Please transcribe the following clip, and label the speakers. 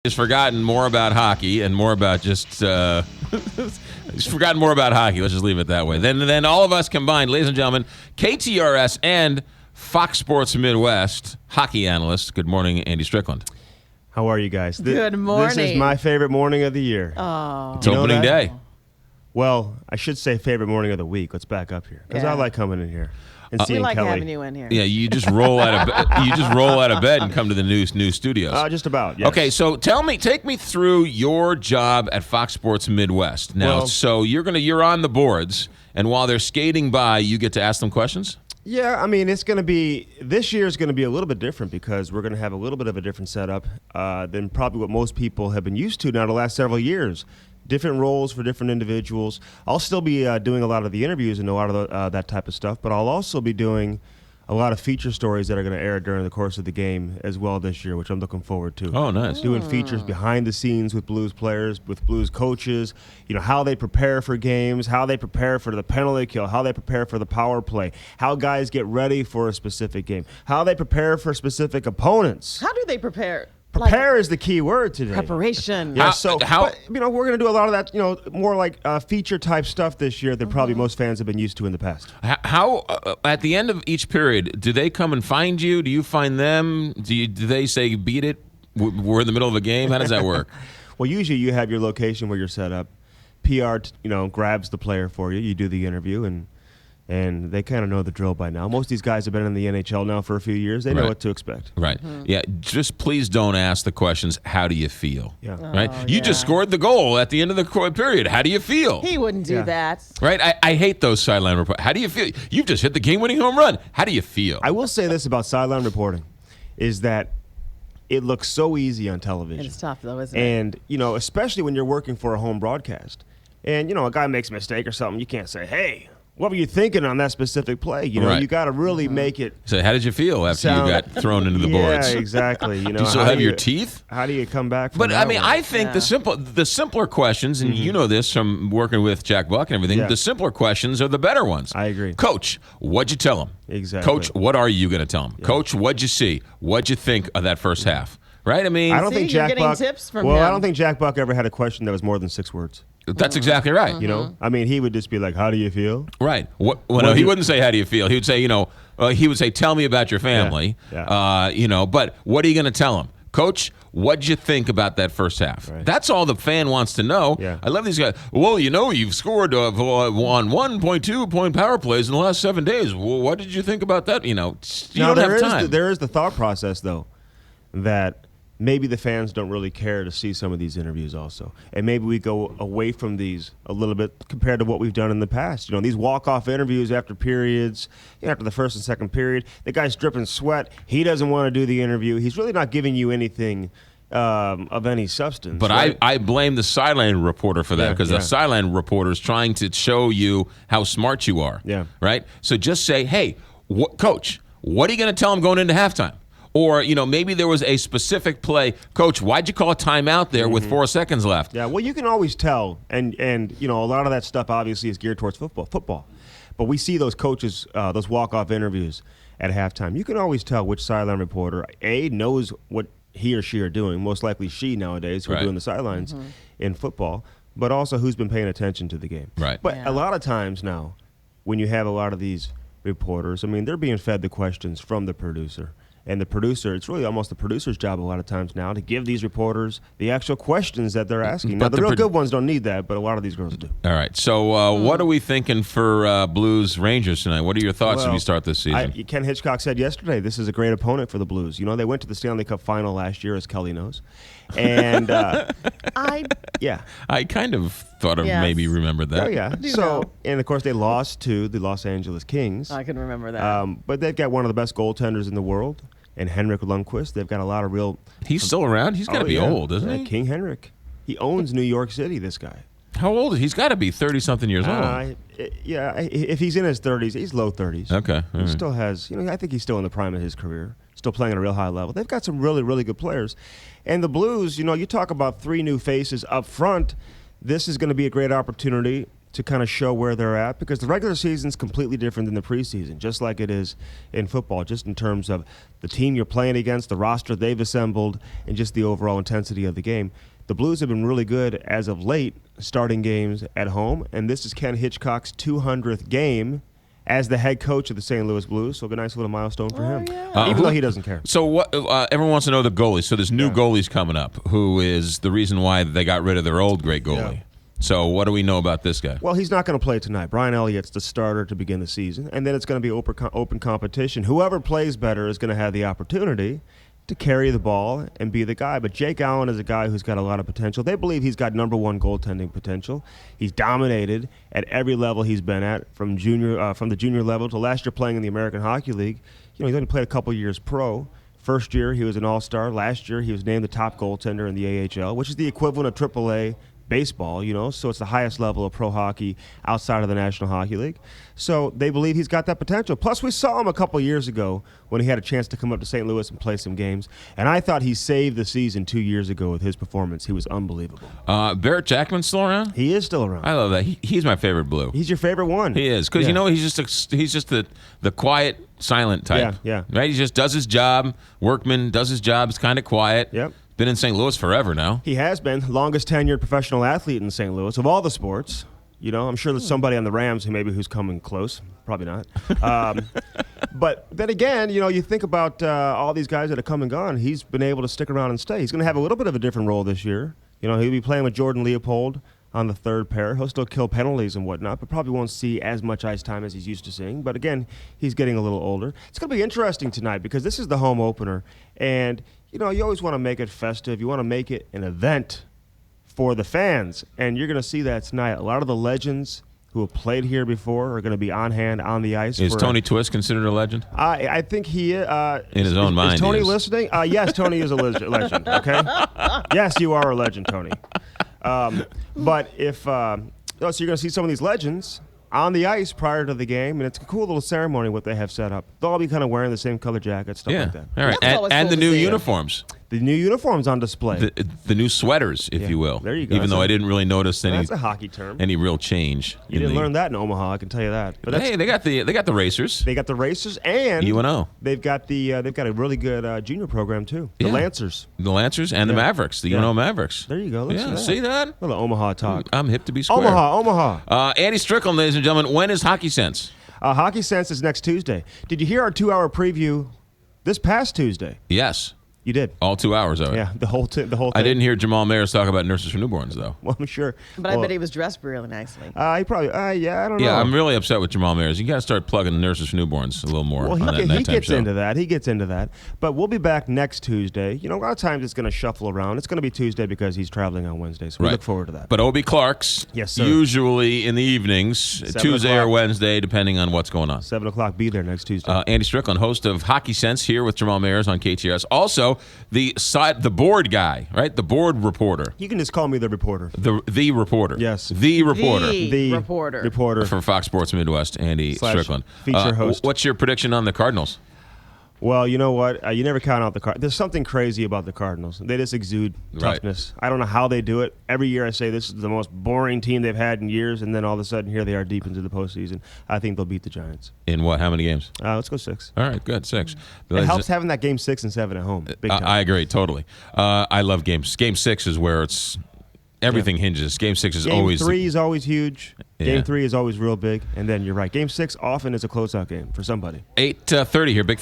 Speaker 1: Has forgotten more about hockey and more about just he's forgotten more about hockey. Let's just leave it that way. Then all of us combined, ladies and gentlemen, KTRS and Fox Sports Midwest hockey analyst. Good morning, Andy Strickland.
Speaker 2: How are you guys?
Speaker 3: Good morning.
Speaker 2: This is my favorite morning of the year.
Speaker 3: Oh.
Speaker 1: It's opening day.
Speaker 2: Well, I should say favorite morning of the week. Let's back up here because I like coming in here and
Speaker 3: We
Speaker 2: seeing
Speaker 3: like
Speaker 2: Kelly.
Speaker 3: having you in here.
Speaker 1: Yeah, you just roll out of bed and come to the new studios.
Speaker 2: Just about. Yes.
Speaker 1: Okay, so take me through your job at Fox Sports Midwest. Now,
Speaker 2: Well-
Speaker 1: so you're on the boards, and while they're skating by, you get to ask them questions?
Speaker 2: Yeah, I mean, this year is going to be a little bit different because we're going to have a little bit of a different setup than probably what most people have been used to now the last several years. Different roles for different individuals. I'll still be doing a lot of the interviews and a lot of that type of stuff, but I'll also be doing a lot of feature stories that are going to air during the course of the game as well this year, which I'm looking forward to.
Speaker 1: Oh, nice.
Speaker 2: Doing features behind the scenes with Blues players, with Blues coaches, how they prepare for games, how they prepare for the penalty kill, how they prepare for the power play, how guys get ready for a specific game, how they prepare for specific opponents.
Speaker 3: How do they prepare?
Speaker 2: Prepare is the key word today.
Speaker 3: Preparation.
Speaker 2: Yeah,
Speaker 1: How-
Speaker 2: but, we're going to do a lot of that, more like feature type stuff this year that probably most fans have been used to in the past.
Speaker 1: How at the end of each period, do they come and find you? Do you find them? Do they say, beat it? We're in the middle of a game? How does that work?
Speaker 2: Well, usually you have your location where you're set up. PR, grabs the player for you. You do the interview, and they kind of know the drill by now. Most of these guys have been in the NHL now for a few years. They know
Speaker 1: Right.
Speaker 2: what to expect.
Speaker 1: Right. Yeah. Just please don't ask the questions, how do you feel?
Speaker 2: Yeah.
Speaker 1: Right? You just scored the goal at the end of the period. How do you feel?
Speaker 3: He wouldn't do
Speaker 2: Yeah.
Speaker 3: that.
Speaker 1: Right? I hate those sideline reports. How do you feel? You've just hit the game-winning home run. How do you feel?
Speaker 2: I will say this about sideline reporting, is that it looks so easy on television.
Speaker 3: It's tough, though, isn't it?
Speaker 2: And, especially when you're working for a home broadcast. And, a guy makes a mistake or something, you can't say, hey, what were you thinking on that specific play?
Speaker 1: Right.
Speaker 2: You got to really make it
Speaker 1: So how did you feel after
Speaker 2: sound.
Speaker 1: you got thrown into the boards?
Speaker 2: Yeah, exactly.
Speaker 1: Do you still have your teeth?
Speaker 2: How do you come back from
Speaker 1: But
Speaker 2: that
Speaker 1: I mean,
Speaker 2: one?
Speaker 1: I think the simpler questions, and you know this from working with Jack Buck and everything.
Speaker 2: Yeah.
Speaker 1: The simpler questions are the better ones.
Speaker 2: I agree.
Speaker 1: Coach, what'd you tell him?
Speaker 2: Exactly.
Speaker 1: Coach, what are you going to tell him? Coach, what'd you see? What'd you think of that first half? Right? I mean,
Speaker 2: I don't
Speaker 3: See,
Speaker 2: think
Speaker 3: you're
Speaker 2: Jack
Speaker 3: getting
Speaker 2: Buck.
Speaker 3: tips from
Speaker 2: well, I
Speaker 3: him.
Speaker 2: don't think Jack Buck ever had a question that was more than 6 words.
Speaker 1: that's exactly right.
Speaker 2: I mean, he would just be like, "How do you feel?"
Speaker 1: Right. No, he wouldn't say, how do you feel? He would say, he would say, tell me about your family.
Speaker 2: Yeah.
Speaker 1: But what are you going to tell him? Coach, what'd you think about that first half?
Speaker 2: Right.
Speaker 1: That's all the fan wants to know.
Speaker 2: Yeah.
Speaker 1: I love these guys. Well, you've scored on 1.2 point power plays in the last 7 days. Well, what did you think about that? You
Speaker 2: Now,
Speaker 1: don't have time.
Speaker 2: there is the thought process, though, that maybe the fans don't really care to see some of these interviews also. And maybe we go away from these a little bit compared to what we've done in the past. These walk-off interviews after periods, after the first and second period, the guy's dripping sweat. He doesn't want to do the interview. He's really not giving you anything of any substance.
Speaker 1: But
Speaker 2: right?
Speaker 1: I blame the sideline reporter for that
Speaker 2: Yeah,
Speaker 1: because
Speaker 2: yeah.
Speaker 1: the sideline reporter is trying to show you how smart you are.
Speaker 2: Yeah.
Speaker 1: Right? So just say, hey, Coach, what are you going to tell him going into halftime? Or, maybe there was a specific play. Coach, why'd you call a timeout there with 4 seconds left?
Speaker 2: Yeah, well, you can always tell, and a lot of that stuff obviously is geared towards football. But we see those coaches, those walk-off interviews at halftime. You can always tell which sideline reporter, A, knows what he or she are doing, most likely she nowadays, who are
Speaker 1: Right.
Speaker 2: doing the sidelines in football, but also who's been paying attention to the game.
Speaker 1: Right.
Speaker 2: But
Speaker 3: Yeah.
Speaker 2: a lot of times now, when you have a lot of these reporters, I mean, they're being fed the questions from the producer. And the producer, it's really almost the producer's job a lot of times now to give these reporters the actual questions that they're asking. Now,
Speaker 1: But
Speaker 2: the
Speaker 1: the
Speaker 2: real
Speaker 1: pro-
Speaker 2: good ones don't need that, but a lot of these girls do.
Speaker 1: All right. So what are we thinking for Blues Rangers tonight? What are your thoughts as
Speaker 2: Well,
Speaker 1: we start this season?
Speaker 2: Ken Hitchcock said yesterday, this is a great opponent for the Blues. They went to the Stanley Cup final last year, as Kelly knows. And, yeah.
Speaker 1: I kind of thought of
Speaker 3: Yes.
Speaker 1: maybe remembered that.
Speaker 2: Oh, yeah.
Speaker 3: do
Speaker 2: So,
Speaker 3: know.
Speaker 2: and of course, they lost to the Los Angeles Kings.
Speaker 3: I can remember that.
Speaker 2: But they've got one of the best goaltenders in the world, and Henrik Lundqvist. They've got a lot of real...
Speaker 1: He's still around. He's got to
Speaker 2: Oh,
Speaker 1: be
Speaker 2: yeah.
Speaker 1: old, isn't
Speaker 2: Yeah,
Speaker 1: he?
Speaker 2: King Henrik. He owns New York City, this guy.
Speaker 1: How old is he? He's got to be 30-something years old.
Speaker 2: Yeah, if he's in his 30s, he's low 30s.
Speaker 1: Okay. All
Speaker 2: He
Speaker 1: right.
Speaker 2: still has, I think he's still in the prime of his career, still playing at a real high level. They've got some really, really good players. And the Blues, you talk about 3 new faces up front. This is going to be a great opportunity to kind of show where they're at, because the regular season is completely different than the preseason, just like it is in football, just in terms of the team you're playing against, the roster they've assembled, and just the overall intensity of the game. The Blues have been really good as of late, starting games at home, and this is Ken Hitchcock's 200th game as the head coach of the St. Louis Blues, so a nice little milestone for him, even though he doesn't care.
Speaker 1: So what? Everyone wants to know the goalies. So there's new goalies coming up, who is the reason why they got rid of their old great goalie.
Speaker 2: Yeah.
Speaker 1: So what do we know about this guy?
Speaker 2: Well, he's not going to play tonight. Brian Elliott's the starter to begin the season, and then it's going to be open competition. Whoever plays better is going to have the opportunity to carry the ball and be the guy. But Jake Allen is a guy who's got a lot of potential. They believe he's got number one goaltending potential. He's dominated at every level he's been at, from the junior level to last year playing in the American Hockey League. You know, he's only played a couple years pro. First year he was an all-star. Last year he was named the top goaltender in the AHL, which is the equivalent of AAA baseball, you know, so it's the highest level of pro hockey outside of the National Hockey League. So they believe he's got that potential. Plus, we saw him a couple years ago when he had a chance to come up to St. Louis and play some games, and I thought he saved the season 2 years ago with his performance. He was unbelievable.
Speaker 1: Barrett Jackman's still around?
Speaker 2: He is still around.
Speaker 1: I love that. He's my favorite Blue.
Speaker 2: He's your favorite one.
Speaker 1: He is, because you know he's just the quiet, silent type.
Speaker 2: Yeah.
Speaker 1: Right. He just does his job. Workman does his job. He's kind of quiet.
Speaker 2: Yep.
Speaker 1: Been in St. Louis forever now.
Speaker 2: He has been longest tenured professional athlete in St. Louis of all the sports. You know, I'm sure there's somebody on the Rams who's coming close. Probably not. But then again, you know, you think about all these guys that have come and gone. He's been able to stick around and stay. He's going to have a little bit of a different role this year. You know, he'll be playing with Jordan Leopold on the third pair. He'll still kill penalties and whatnot, but probably won't see as much ice time as he's used to seeing. But again, he's getting a little older. It's going to be interesting tonight because this is the home opener. And, you know, you always want to make it festive. You want to make it an event for the fans. And you're going to see that tonight. A lot of the legends who have played here before are going to be on hand on the ice.
Speaker 1: Is Tony Twist considered a legend?
Speaker 2: I think he
Speaker 1: in his own mind.
Speaker 2: Is Tony listening? Yes, Tony is a legend. Okay. Yes, you are a legend, Tony. But if so, you're going to see some of these legends on the ice prior to the game, and it's a cool little ceremony what they have set up. They'll all be kind of wearing the same color jackets, stuff like that.
Speaker 1: All right,
Speaker 3: That's always
Speaker 1: and
Speaker 3: cool
Speaker 1: the
Speaker 3: to
Speaker 1: new
Speaker 3: see.
Speaker 1: uniforms.
Speaker 2: The new uniforms on display.
Speaker 1: The new sweaters, if you will.
Speaker 2: There you go.
Speaker 1: Even though I didn't really notice
Speaker 2: That's a hockey term.
Speaker 1: any real change.
Speaker 2: You didn't learn that in Omaha, I can tell you that. But
Speaker 1: Hey, they got the racers.
Speaker 2: they got the racers, and
Speaker 1: UNO.
Speaker 2: they've got a really good junior program too. The
Speaker 1: Yeah.
Speaker 2: Lancers.
Speaker 1: The Lancers and the Mavericks, the UNO Mavericks.
Speaker 2: There you go. Let's
Speaker 1: Yeah, see that?
Speaker 2: little Omaha talk.
Speaker 1: I'm hip to be square.
Speaker 2: Omaha.
Speaker 1: Andy Strickland, ladies and gentlemen. When is Hockey Sense?
Speaker 2: Hockey Sense is next Tuesday. Did you hear our 2-hour preview this past Tuesday?
Speaker 1: Yes,
Speaker 2: You did.
Speaker 1: all 2 hours of it.
Speaker 2: Yeah, the whole thing.
Speaker 1: I didn't hear Jamal Mayers talk about nurses for newborns, though.
Speaker 2: Well, I'm sure.
Speaker 3: But I bet he was dressed really nicely.
Speaker 2: He probably. Yeah, I don't know.
Speaker 1: Yeah, I'm really upset with Jamal Mayers. You got to start plugging nurses for newborns a little more
Speaker 2: Well,
Speaker 1: on that
Speaker 2: he
Speaker 1: nighttime
Speaker 2: gets
Speaker 1: show.
Speaker 2: into that. He gets into that. But we'll be back next Tuesday. You know, a lot of times it's going to shuffle around. It's going to be Tuesday because he's traveling on Wednesday. So we
Speaker 1: Right.
Speaker 2: look forward to that.
Speaker 1: But Obie Clark's,
Speaker 2: Yes, sir.
Speaker 1: usually in the evenings,
Speaker 2: 7
Speaker 1: Tuesday or
Speaker 2: o'clock.
Speaker 1: Wednesday, depending on what's going on.
Speaker 2: 7 o'clock, be there next Tuesday.
Speaker 1: Andy Strickland, host of Hockey Sense, here with Jamal Mayers on KTRS. Also, the board guy, right? The board reporter.
Speaker 2: You can just call me the reporter.
Speaker 1: The reporter.
Speaker 2: Yes.
Speaker 1: The reporter.
Speaker 3: The reporter.
Speaker 2: Reporter.
Speaker 1: For Fox Sports Midwest, Andy
Speaker 2: /
Speaker 1: Strickland.
Speaker 2: feature host.
Speaker 1: What's your prediction on the Cardinals?
Speaker 2: Well, you know what? You never count out the Cardinals. There's something crazy about the Cardinals. They just exude
Speaker 1: Right.
Speaker 2: toughness. I don't know how they do it. Every year I say this is the most boring team they've had in years, and then all of a sudden here they are deep into the postseason. I think they'll beat the Giants.
Speaker 1: In what? How many games?
Speaker 2: Let's go 6.
Speaker 1: All right, good. 6.
Speaker 2: It helps having that game 6 and 7 at home. Big time.
Speaker 1: I agree, totally. I love games. Game 6 is where everything hinges. Game 6 is
Speaker 2: Game
Speaker 1: always
Speaker 2: 3 is always huge.
Speaker 1: Yeah.
Speaker 2: Game 3 is always real big. And then you're right. Game 6 often is a closeout game for somebody.
Speaker 1: 8:30 here. Big